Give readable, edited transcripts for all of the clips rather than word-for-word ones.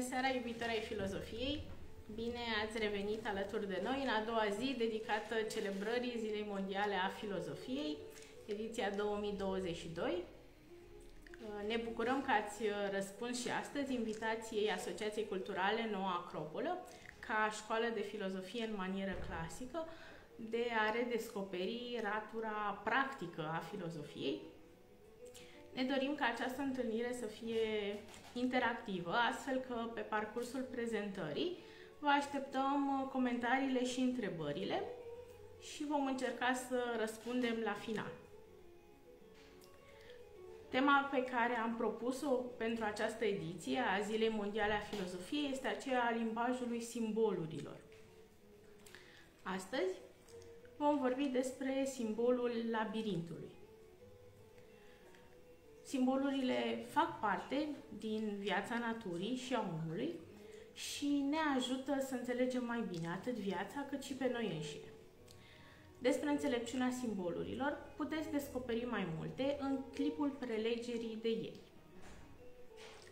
seara, iubitori ai filozofiei! Bine ați revenit alături de noi în a doua zi dedicată celebrării Zilei Mondiale a Filozofiei, ediția 2022. Ne bucurăm că ați răspuns și astăzi invitației Asociației Culturale Noua Acropolă, ca școală de filozofie în manieră clasică, de a redescoperi ratura practică a filozofiei. Ne dorim ca această întâlnire să fie interactivă, astfel că pe parcursul prezentării vă așteptăm comentariile și întrebările și vom încerca să răspundem la final. Tema pe care am propus-o pentru această ediție a Zilei Mondiale a Filozofiei este aceea a limbajului simbolurilor. Astăzi vom vorbi despre simbolul labirintului. Simbolurile fac parte din viața naturii și a omului și ne ajută să înțelegem mai bine atât viața cât și pe noi înșine. Despre înțelepciunea simbolurilor puteți descoperi mai multe în clipul prelegerii de ieri,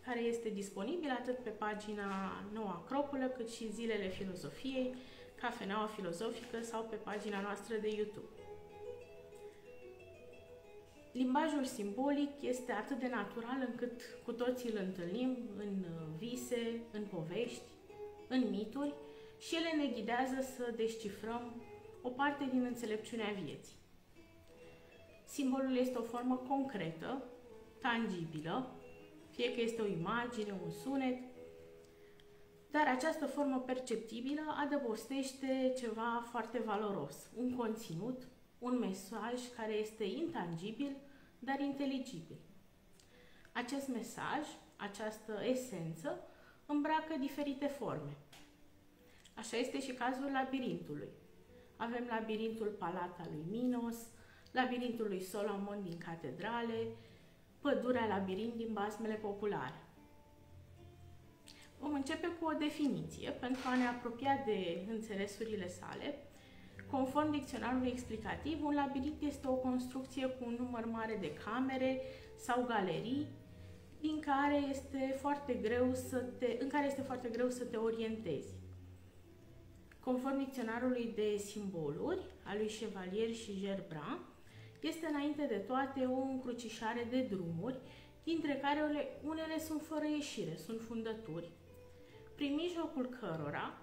care este disponibil atât pe pagina Noua Acropolă cât și Zilele Filozofiei, Cafeneaua Filozofică sau pe pagina noastră de YouTube. Limbajul simbolic este atât de natural încât cu toții îl întâlnim în vise, în povești, în mituri și ele ne ghidează să descifrăm o parte din înțelepciunea vieții. Simbolul este o formă concretă, tangibilă, fie că este o imagine, un sunet, dar această formă perceptibilă adăpostește ceva foarte valoros, un conținut, un mesaj care este intangibil, dar inteligibil. Acest mesaj, această esență, îmbracă diferite forme. Așa este și cazul labirintului. Avem labirintul Palat al lui Minos, labirintul lui Solomon din catedrale, pădurea labirint din basmele populare. Vom începe cu o definiție pentru a ne apropia de înțelesurile sale. Conform dicționarului explicativ, un labirint este o construcție cu un număr mare de camere sau galerii în care este foarte greu să te orientezi. Conform dicționarului de simboluri al lui Chevalier și Gerbrand, este înainte de toate o încrucișare de drumuri, dintre care unele sunt fără ieșire, sunt fundături, prin mijlocul cărora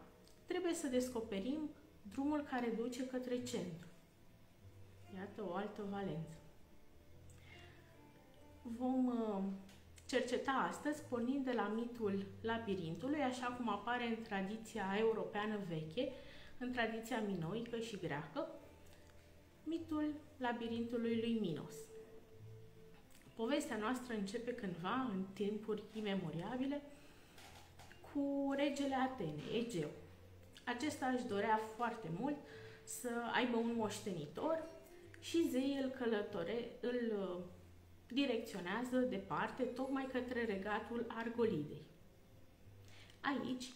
trebuie să descoperim drumul care duce către centru. Iată o altă valență. Vom cerceta astăzi, pornind de la mitul labirintului, așa cum apare în tradiția europeană veche, în tradiția minoică și greacă, mitul labirintului lui Minos. Povestea noastră începe cândva, în timpuri imemoriabile, cu regele Atenei, Egeu. Acesta își dorea foarte mult să aibă un moștenitor și zeii îl direcționează departe, tocmai către regatul Argolidei. Aici,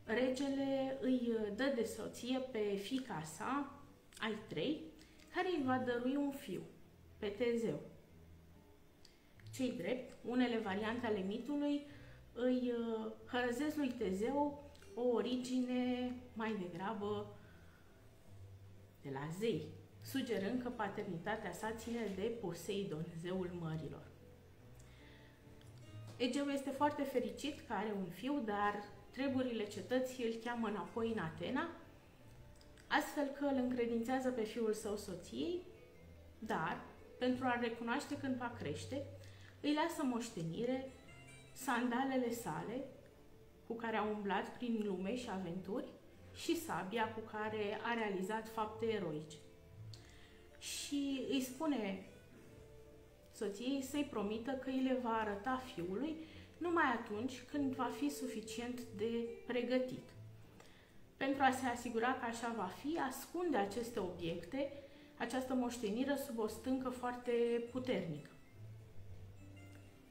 regele îi dă de soție pe fiica sa, Aitrei, care îi va dărui un fiu, pe Tezeu. Cei drept, unele variante ale mitului îi hărăzesc lui Tezeu o origine mai degrabă de la zei, sugerând că paternitatea sa ține de Poseidon, zeul mărilor. Egeu este foarte fericit că are un fiu, dar treburile cetății îl cheamă înapoi în Atena, astfel că îl încredințează pe fiul său soției, dar, pentru a-l recunoaște când va crește, îi lasă moștenire sandalele sale, cu care a umblat prin lume și aventuri, și sabia cu care a realizat fapte eroice. Și îi spune soției să-i promită că îi le va arăta fiului numai atunci când va fi suficient de pregătit. Pentru a se asigura că așa va fi, ascunde aceste obiecte, această moștenire, sub o stâncă foarte puternică.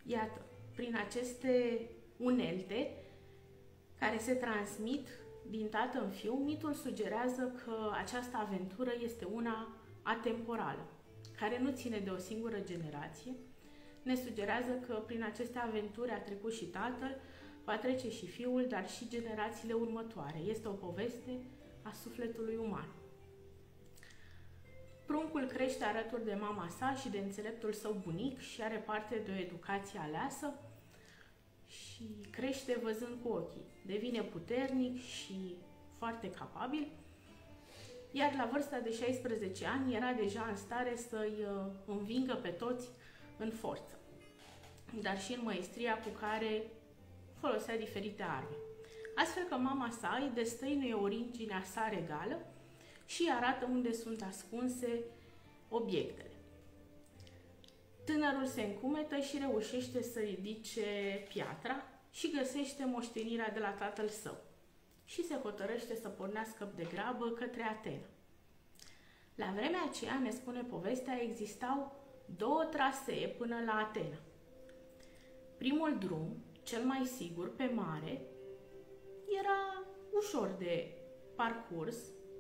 Iată, prin aceste unelte care se transmit din tată în fiu, mitul sugerează că această aventură este una atemporală, care nu ține de o singură generație. Ne sugerează că prin aceste aventuri a trecut și tatăl, va trece și fiul, dar și generațiile următoare. Este o poveste a sufletului uman. Pruncul crește alături de mama sa și de înțeleptul său bunic și are parte de o educație aleasă și crește văzând cu ochii. Devine puternic și foarte capabil, iar la vârsta de 16 ani era deja în stare să-i învingă pe toți în forță, dar și în măestria cu care folosea diferite arme. Astfel că mama sa îi destăinuie originea sa regală și arată unde sunt ascunse obiectele. Tânărul se încumetă și reușește să ridice piatra și găsește moștenirea de la tatăl său și se hotărăște să pornească de grabă către Atena. La vremea aceea, ne spune povestea, existau 2 trasee până la Atena. Primul drum, cel mai sigur, pe mare, era ușor de parcurs,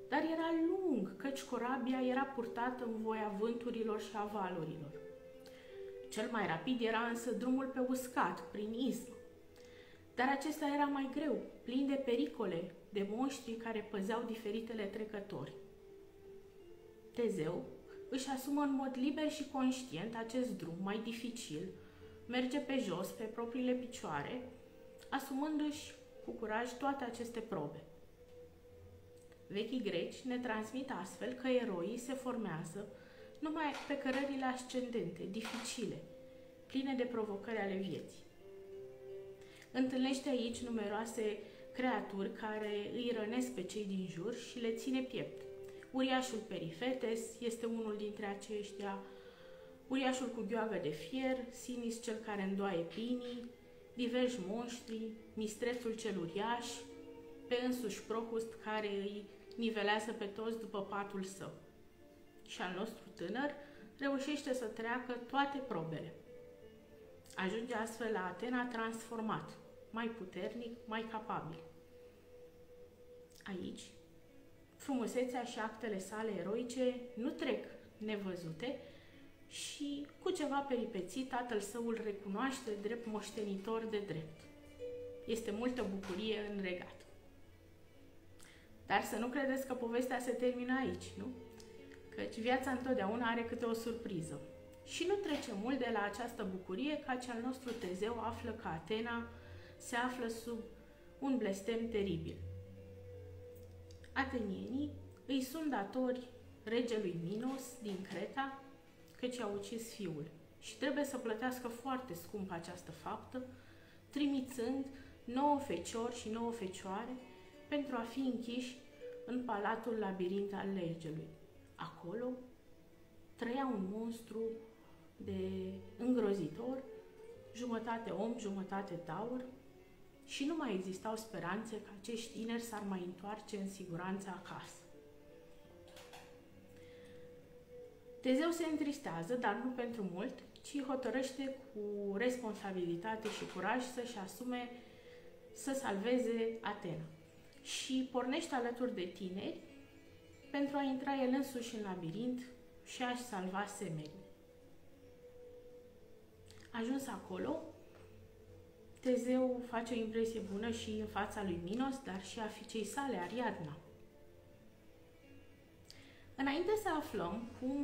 dar era lung, căci corabia era purtată în voia vânturilor și a valurilor. Cel mai rapid era însă drumul pe uscat, prin ism. Dar acesta era mai greu, plin de pericole, de monștri care păzeau diferitele trecători. Tezeu își asumă în mod liber și conștient acest drum mai dificil, merge pe jos, pe propriile picioare, asumându-și cu curaj toate aceste probe. Vechii greci ne transmit astfel că eroii se formează numai pe cărările ascendente, dificile, pline de provocări ale vieții. Întâlnește aici numeroase creaturi care îi rănesc pe cei din jur și le ține piept. Uriașul Perifetes este unul dintre aceștia, uriașul cu gheoagă de fier, Sinis cel care îndoaie pinii, diversi monștri, mistrețul cel uriaș, pe însuși Prohust care îi nivelează pe toți după patul său. Și al nostru tânăr reușește să treacă toate probele. Ajunge astfel la Atena transformat, mai puternic, mai capabil. Aici, frumusețea și actele sale eroice nu trec nevăzute și, cu ceva peripeții, tatăl său îl recunoaște drept moștenitor de drept. Este multă bucurie în regat. Dar să nu credeți că povestea se termină aici, nu? Căci viața întotdeauna are câte o surpriză. Și nu trece mult de la această bucurie ca al nostru Tezeu află că Atena se află sub un blestem teribil. Atenienii îi sunt datori regelui Minos din Creta, căci a ucis fiul și trebuie să plătească foarte scump această faptă, trimițând 9 feciori și 9 fecioare pentru a fi închiși în palatul labirint al regelui. Acolo trăia un monstru de îngrozitor, jumătate om, jumătate taur, și nu mai existau speranțe că acești tineri s-ar mai întoarce în siguranță acasă. Tezeu se întristează, dar nu pentru mult, ci hotărăște cu responsabilitate și curaj să-și asume să salveze Atena. Și pornește alături de tineri pentru a intra el însuși în labirint și a-și salva semenii. Ajuns acolo, Tezeu face o impresie bună și în fața lui Minos, dar și a fiicei sale, Ariadna. Înainte să aflăm cum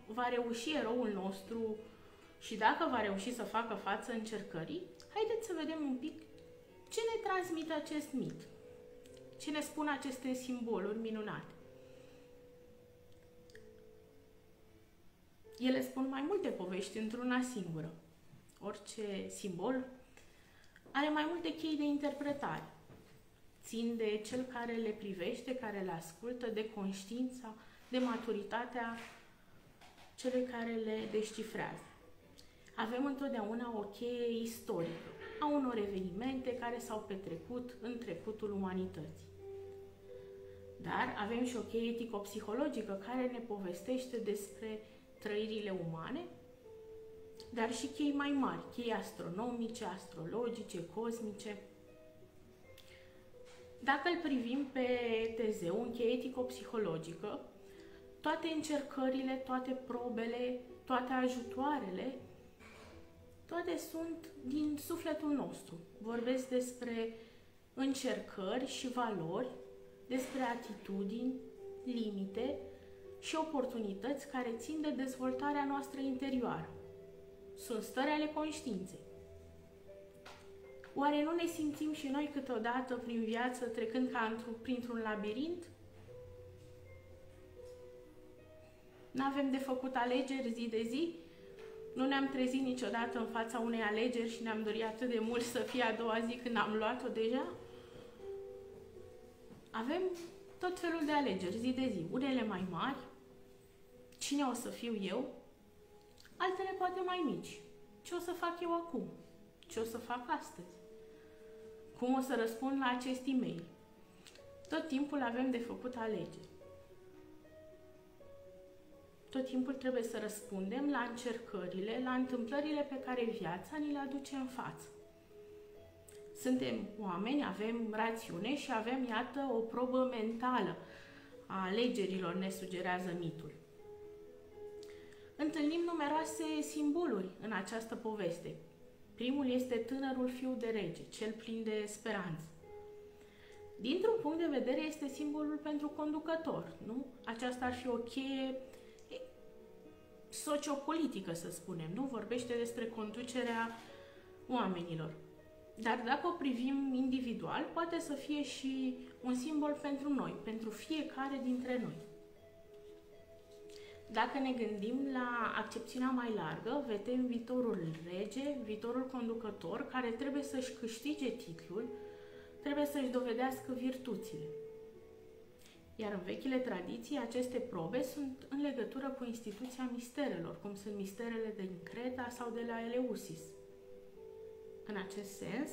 va reuși eroul nostru și dacă va reuși să facă față încercării, haideți să vedem un pic ce ne transmite acest mit, ce ne spun aceste simboluri minunate. Ele spun mai multe povești într-una singură. Orice simbol are mai multe chei de interpretare. Țin de cel care le privește, care le ascultă, de conștiința, de maturitatea celui care le descifrează. Avem întotdeauna o cheie istorică a unor evenimente care s-au petrecut în trecutul umanității. Dar avem și o cheie etico-psihologică care ne povestește despre trăirile umane, dar și chei mai mari, chei astronomice, astrologice, cosmice. Dacă îl privim pe Tezeu în cheie etico-psihologică, toate încercările, toate probele, toate ajutoarele toate sunt din sufletul nostru. Vorbesc despre încercări și valori, despre atitudini, limite și oportunități care țin de dezvoltarea noastră interioară. Sunt stări ale conștiinței. Oare nu ne simțim și noi câteodată prin viață trecând ca printr-un labirint? N-avem de făcut alegeri zi de zi? Nu ne-am trezit niciodată în fața unei alegeri și ne-am dorit atât de mult să fie a doua zi când am luat-o deja? Avem tot felul de alegeri zi de zi, unele mai mari, cine o să fiu eu, altele poate mai mici. Ce o să fac eu acum? Ce o să fac astăzi? Cum o să răspund la acest e-mail? Tot timpul avem de făcut alegeri. Tot timpul trebuie să răspundem la încercările, la întâmplările pe care viața ni le aduce în față. Suntem oameni, avem rațiune și avem, iată, o probă mentală a alegerilor, ne sugerează mitul. Întâlnim numeroase simboluri în această poveste. Primul este tânărul fiu de rege, cel plin de speranță. Dintr-un punct de vedere este simbolul pentru conducător, nu? Aceasta ar fi o cheie sociopolitică, să spunem, nu? Vorbește despre conducerea oamenilor. Dar dacă o privim individual, poate să fie și un simbol pentru noi, pentru fiecare dintre noi. Dacă ne gândim la accepțiunea mai largă, vedem viitorul rege, viitorul conducător, care trebuie să-și câștige titlul, trebuie să-și dovedească virtuțile. Iar în vechile tradiții, aceste probe sunt în legătură cu instituția misterelor, cum sunt misterele din Creta sau de la Eleusis. În acest sens,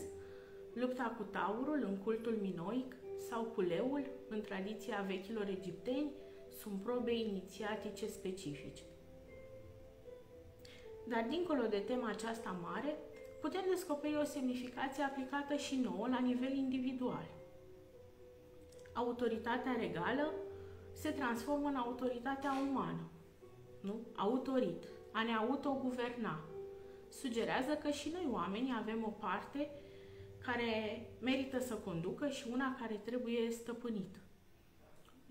lupta cu taurul în cultul minoic sau cu leul în tradiția vechilor egipteni sunt probe inițiatice specifice. Dar dincolo de tema aceasta mare, putem descoperi o semnificație aplicată și nouă la nivel individual. Autoritatea regală se transformă în autoritatea umană, nu? Autorit, a ne autoguverna. Sugerează că și noi oamenii avem o parte care merită să conducă și una care trebuie stăpânită.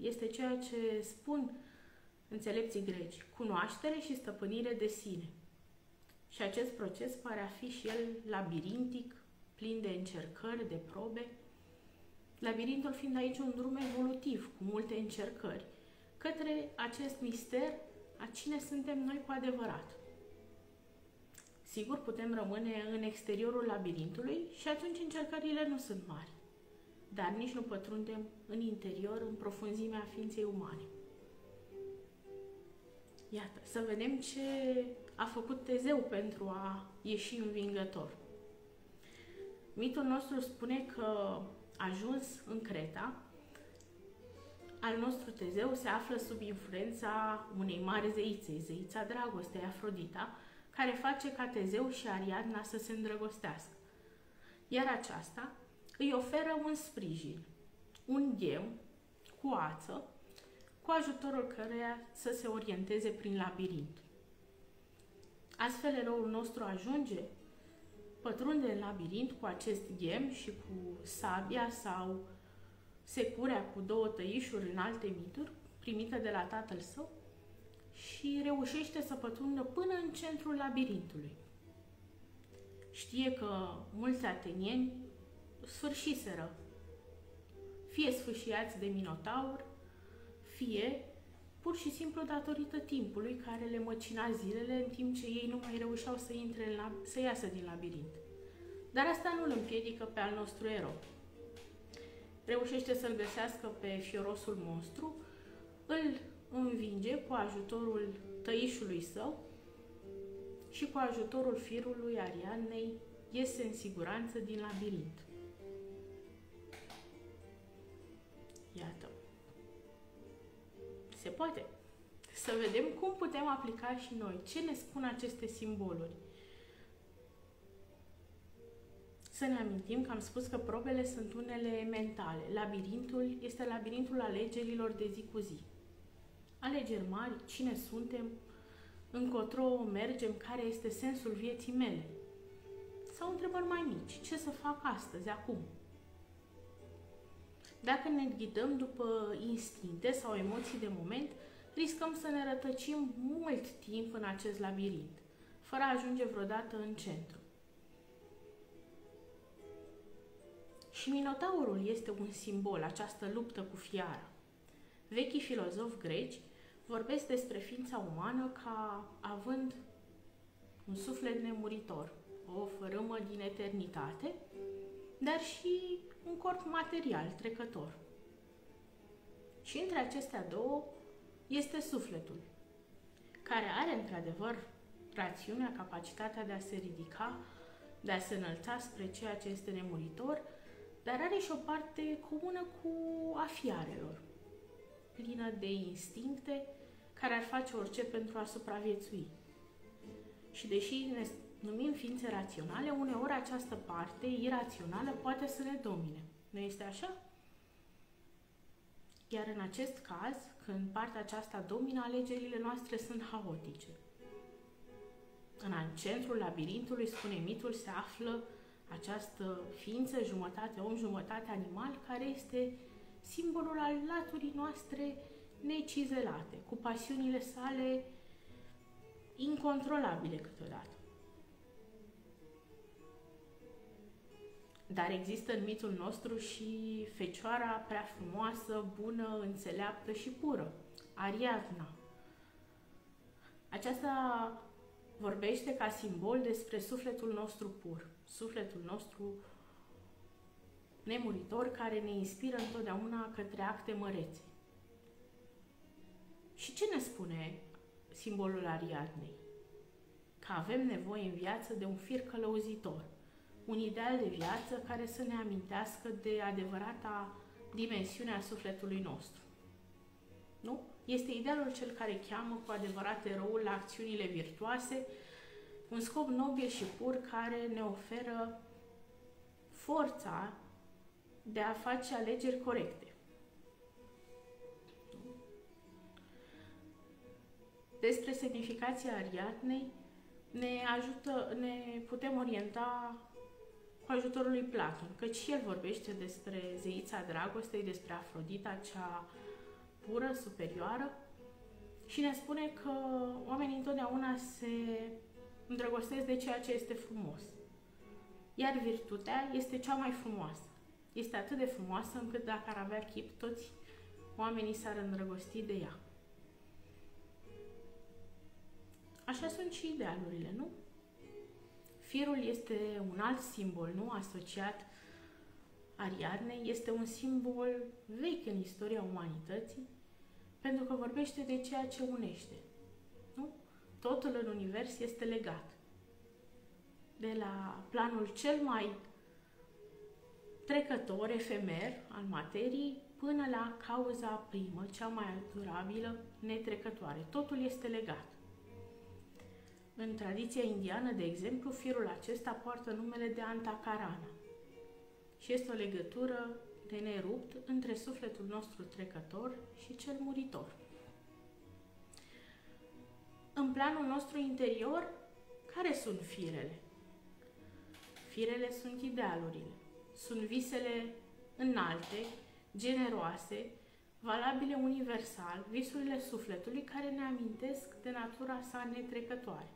Este ceea ce spun înțelepții greci, cunoaștere și stăpânire de sine. Și acest proces pare a fi și el labirintic, plin de încercări, de probe. Labirintul fiind aici un drum evolutiv, cu multe încercări, către acest mister a cine suntem noi cu adevărat. Sigur, putem rămâne în exteriorul labirintului și atunci încercările nu sunt mari, dar nici nu pătrundem în interior, în profunzimea ființei umane. Iată, să vedem ce a făcut Tezeu pentru a ieși învingător. Mitul nostru spune că, ajuns în Creta, al nostru Tezeu se află sub influența unei mari zeițe, zeița dragostei, Afrodita, care face ca Tezeu și Ariadna să se îndrăgostească. Iar aceasta îi oferă un sprijin, un ghem cu ață, cu ajutorul căreia să se orienteze prin labirint. Astfel, eroul nostru ajunge, pătrunde în labirint cu acest ghem și cu sabia sau securea cu două tăișuri în alte mituri, primită de la tatăl său, și reușește să pătrundă până în centrul labirintului. Știe că mulți atenieni sfârșiseră, fie sfâșiați de minotaur, fie pur și simplu datorită timpului care le măcina zilele în timp ce ei nu mai reușeau să iasă din labirint. Dar asta nu îl împiedică pe al nostru erou. Reușește să-l găsească pe fiorosul monstru, îl învinge cu ajutorul tăișului său și cu ajutorul firului Ariadnei iese în siguranță din labirint. Iată. Se poate. Să vedem cum putem aplica și noi. Ce ne spun aceste simboluri? Să ne amintim că am spus că probele sunt unele mentale. Labirintul este labirintul alegerilor de zi cu zi. Alegeri mari, cine suntem, încotro mergem, care este sensul vieții mele. sau întrebări mai mici. Ce să fac astăzi, acum? Dacă ne ghidăm după instincte sau emoții de moment, riscăm să ne rătăcim mult timp în acest labirint, fără a ajunge vreodată în centru. Și Minotaurul este un simbol, această luptă cu fiara. Vechii filozofi greci vorbesc despre ființa umană ca având un suflet nemuritor, o fărâmă din eternitate, dar și un corp material, trecător. Și între acestea două este sufletul, care are într-adevăr rațiunea, capacitatea de a se ridica, de a se înălța spre ceea ce este nemuritor, dar are și o parte comună cu a fiarelor, plină de instincte care ar face orice pentru a supraviețui. Și deși ne numim ființe raționale, uneori această parte irațională poate să ne domine. Nu este așa? Iar în acest caz, când partea aceasta domină, alegerile noastre sunt haotice. În centrul labirintului, spune mitul, se află această ființă, jumătate om, jumătate animal, care este simbolul al laturii noastre necizelate, cu pasiunile sale incontrolabile câteodată. Dar există în mitul nostru și fecioara prea frumoasă, bună, înțeleaptă și pură, Ariadna. Aceasta vorbește ca simbol despre sufletul nostru pur, sufletul nostru nemuritor, care ne inspiră întotdeauna către acte mărețe. Și ce ne spune simbolul Ariadnei? Că avem nevoie în viață de un fir călăuzitor, un ideal de viață care să ne amintească de adevărata dimensiune a sufletului nostru. Nu? Este idealul cel care cheamă cu adevărat eroul la acțiunile virtuoase, un scop nobil și pur care ne oferă forța de a face alegeri corecte. Despre semnificația Ariadnei ne putem orienta cu ajutorul lui Platon, căci și el vorbește despre zeița dragostei, despre Afrodita, cea pură, superioară, și ne spune că oamenii întotdeauna se îndrăgostesc de ceea ce este frumos. Iar virtutea este cea mai frumoasă. Este atât de frumoasă încât dacă ar avea chip, toți oamenii s-ar îndrăgosti de ea. Așa sunt și idealurile, nu? Firul este un alt simbol, nu? Asociat Ariadnei, este un simbol vechi în istoria umanității, pentru că vorbește de ceea ce unește, nu? Totul în univers este legat. De la planul cel mai trecător, efemer al materiei, până la cauza primă, cea mai durabilă, netrecătoare. Totul este legat. În tradiția indiană, de exemplu, firul acesta poartă numele de Antakarana și este o legătură de nerupt între sufletul nostru trecător și cel muritor. În planul nostru interior, care sunt firele? Firele sunt idealurile, sunt visele înalte, generoase, valabile universal, visurile sufletului care ne amintesc de natura sa netrecătoare.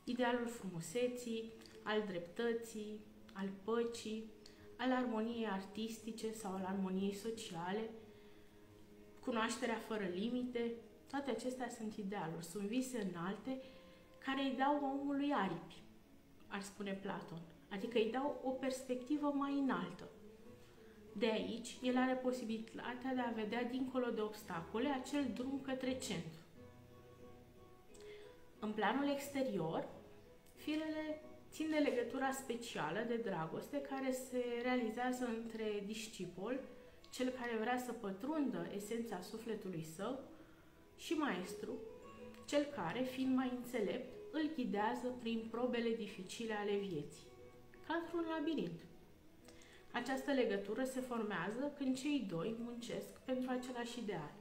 Idealul frumuseții, al dreptății, al păcii, al armoniei artistice sau al armoniei sociale, cunoașterea fără limite, toate acestea sunt idealuri, sunt vise înalte care îi dau omului aripi, ar spune Platon, adică îi dau o perspectivă mai înaltă. De aici, el are posibilitatea de a vedea dincolo de obstacole acel drum către centru. În planul exterior, firele țin de legătura specială de dragoste care se realizează între discipol, cel care vrea să pătrundă esența sufletului său, și maestru, cel care, fiind mai înțelept, îl ghidează prin probele dificile ale vieții, ca într-un labirint. Această legătură se formează când cei doi muncesc pentru același ideal.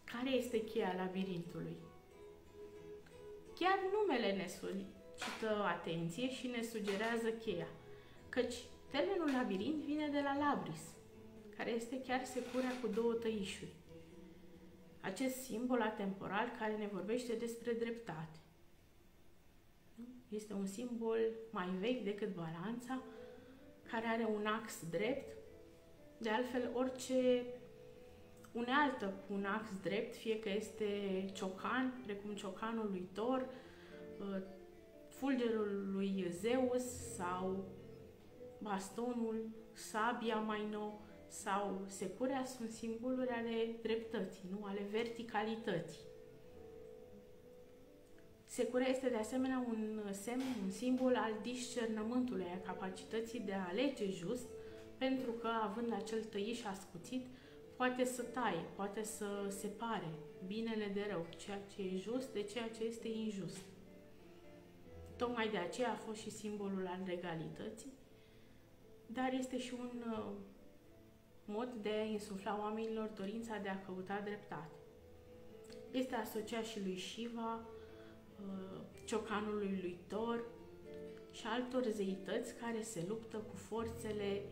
Care este cheia labirintului? Chiar numele ne solicită atenție și ne sugerează cheia, căci termenul labirint vine de la labris, care este chiar securea cu două tăișuri. Acest simbol atemporal care ne vorbește despre dreptate. Este un simbol mai vechi decât balanța, care are un ax drept. De altfel, orice unealtă cu un ax drept, fie că este ciocan, precum ciocanul lui Thor, fulgerul lui Zeus sau bastonul, sabia mai nou sau securea, sunt simboluri ale dreptății, nu? Ale verticalității. Securea este de asemenea un semn, un simbol al discernământului, a capacității de a alege just, pentru că, având acel tăiș ascuțit, poate să taie, poate să separe binele de rău, ceea ce e just de ceea ce este injust. Tocmai de aceea a fost și simbolul al legalității, dar este și un mod de a insufla oamenilor dorința de a căuta dreptate. Este asociat și lui Shiva, ciocanului lui Thor și altor zeități care se luptă cu forțele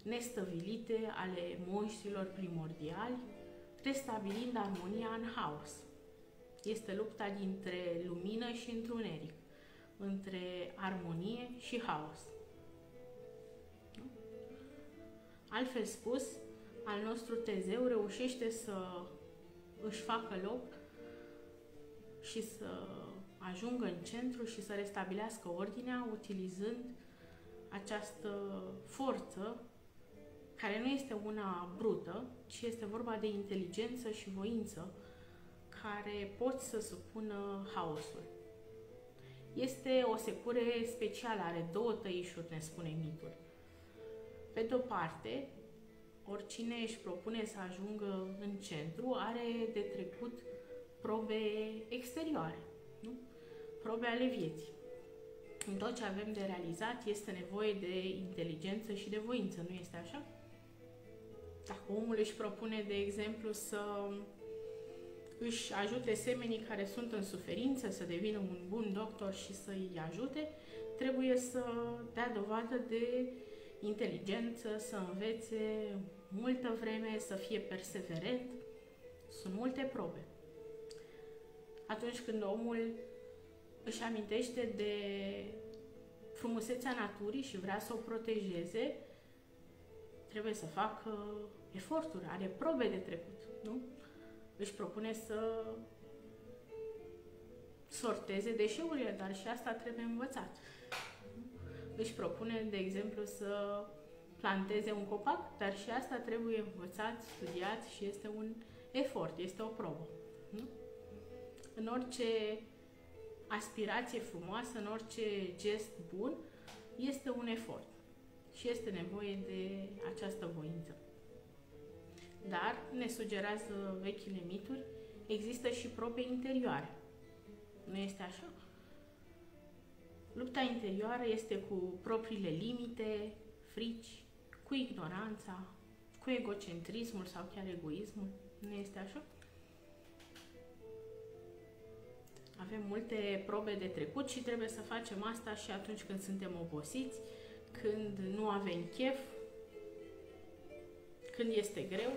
nestăvilite ale monștrilor primordiali, restabilind armonia în haos. Este lupta dintre lumină și întuneric, între armonie și haos. Altfel spus, al nostru Tezeu reușește să își facă loc și să ajungă în centru și să restabilească ordinea utilizând această forță care nu este una brută, ci este vorba de inteligență și voință care pot să supună haosul. Este o secure specială, are două tăișuri, ne spune mitul. Pe de-o parte, oricine își propune să ajungă în centru are de trecut probe exterioare, nu? Probe ale vieții. În tot ce avem de realizat este nevoie de inteligență și de voință, nu este așa? Dacă omul își propune, de exemplu, să își ajute semenii care sunt în suferință, să devină un bun doctor și să-i ajute, trebuie să dea dovadă de inteligență, să învețe multă vreme, să fie perseverent. Sunt multe probe. Atunci când omul își amintește de frumusețea naturii și vrea să o protejeze, trebuie să facă eforturi, are probe de trecut, nu? Își propune să sorteze deșeurile, dar și asta trebuie învățat. Își propune, de exemplu, să planteze un copac, dar și asta trebuie învățat, studiat și este un efort, este o probă. Nu? În orice aspirație frumoasă, în orice gest bun, este un efort și este nevoie de această voință. Dar, ne sugerează vechile mituri, există și probe interioare. Nu este așa? Lupta interioară este cu propriile limite, frici, cu ignoranța, cu egocentrismul sau chiar egoismul. Nu este așa? Avem multe probe de trecut și trebuie să facem asta și atunci când suntem obosiți, când nu avem chef, când este greu.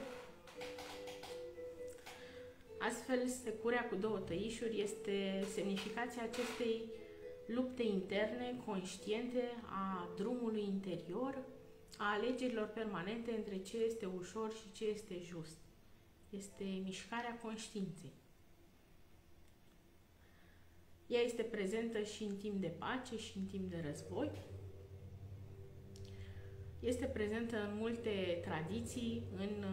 Astfel, securea cu două tăișuri este semnificația acestei lupte interne, conștiente, a drumului interior, a alegerilor permanente între ce este ușor și ce este just. Este mișcarea conștiinței. Ea este prezentă și în timp de pace și în timp de război. Este prezentă în multe tradiții. În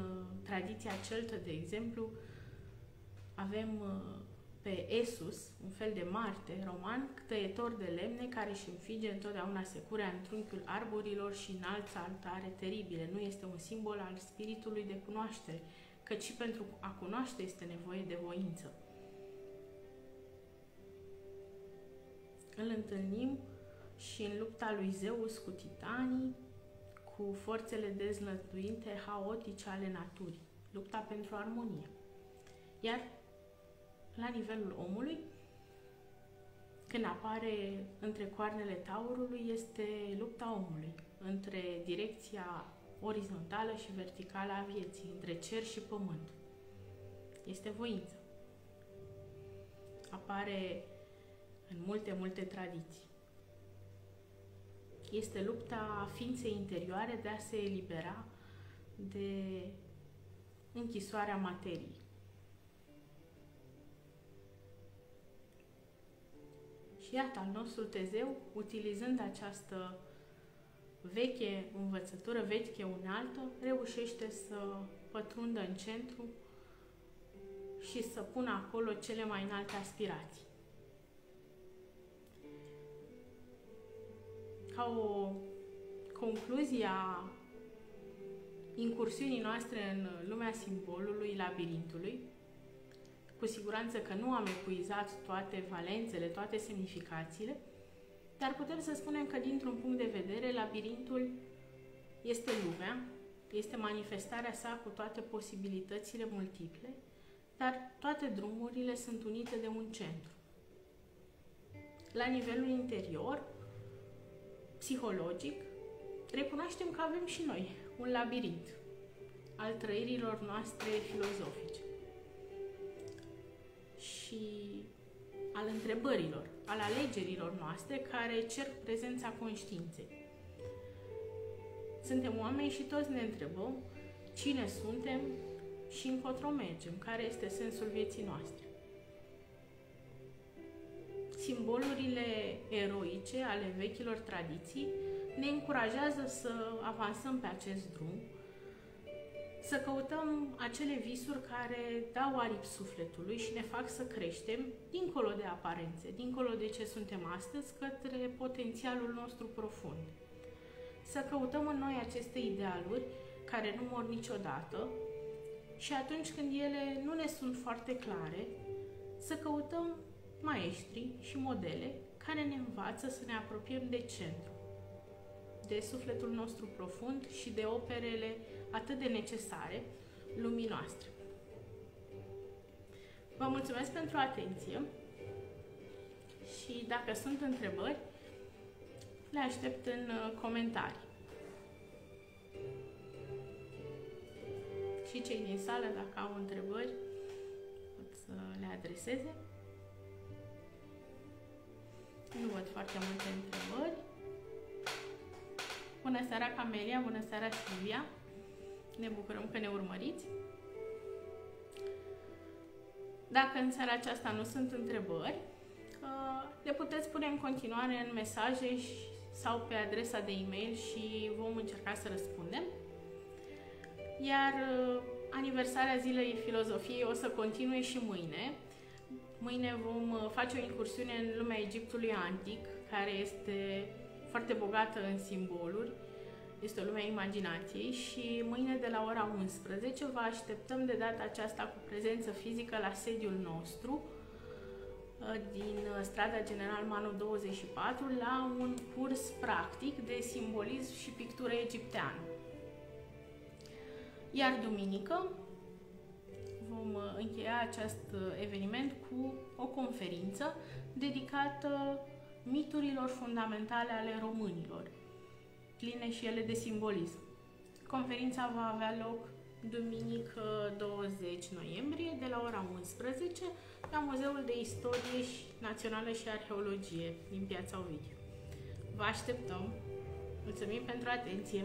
tradiția celtă, de exemplu, avem pe Esus, un fel de Marte roman, tăietor de lemne, care își înfige întotdeauna securea în trunchiul arborilor și înalță altare teribile. Nu este un simbol al spiritului de cunoaștere, căci și pentru a cunoaște este nevoie de voință. Îl întâlnim și în lupta lui Zeus cu titanii, cu forțele dezlănțuite, haotice ale naturii. Lupta pentru armonie. Iar la nivelul omului, când apare între coarnele taurului, este lupta omului, între direcția orizontală și verticală a vieții, între cer și pământ. Este voință. Apare în multe tradiții. Este lupta ființei interioare de a se elibera de închisoarea materiei. Și iată, al nostru Tezeu, utilizând această veche învățătură, veche unealtă, reușește să pătrundă în centru și să pună acolo cele mai înalte aspirații. Ca o concluzie a incursiunii noastre în lumea simbolului, labirintului, cu siguranță că nu am epuizat toate valențele, toate semnificațiile, dar putem să spunem că, dintr-un punct de vedere, labirintul este lumea, este manifestarea sa cu toate posibilitățile multiple, dar toate drumurile sunt unite de un centru. La nivelul interior, psihologic, recunoaștem că avem și noi un labirint al trăirilor noastre filozofice și al întrebărilor, al alegerilor noastre care cer prezența conștiinței. Suntem oameni și toți ne întrebăm cine suntem și încotro mergem, care este sensul vieții noastre. Simbolurile eroice ale vechilor tradiții ne încurajează să avansăm pe acest drum, să căutăm acele visuri care dau aripi sufletului și ne fac să creștem, dincolo de aparențe, dincolo de ce suntem astăzi, către potențialul nostru profund. Să căutăm în noi aceste idealuri care nu mor niciodată și atunci când ele nu ne sunt foarte clare, să căutăm maestri și modele care ne învață să ne apropiem de centru, de sufletul nostru profund și de operele atât de necesare lumii noastre. Vă mulțumesc pentru atenție și dacă sunt întrebări, le aștept în comentarii. Și cei din sală, dacă au întrebări, pot să le adreseze. Nu văd foarte multe întrebări. Bună seara, Camelia! Bună seara, Silvia! Ne bucurăm că ne urmăriți. Dacă în seara aceasta nu sunt întrebări, le puteți pune în continuare în mesaje sau pe adresa de e-mail și vom încerca să răspundem. Iar aniversarea Zilei Filozofiei o să continue și mâine. Mâine vom face o incursiune în lumea Egiptului antic, care este foarte bogată în simboluri. Este o lume a imaginației și mâine de la ora 11 vă așteptăm de data aceasta cu prezență fizică la sediul nostru din strada General Manu 24 la un curs practic de simbolism și pictură egipteană. Iar duminică vom încheia acest eveniment cu o conferință dedicată miturilor fundamentale ale românilor, pline și ele de simbolism. Conferința va avea loc duminică 20 noiembrie de la ora 11 la Muzeul de Istorie Națională și Arheologie din Piața Ovidiu. Vă așteptăm! Mulțumim pentru atenție!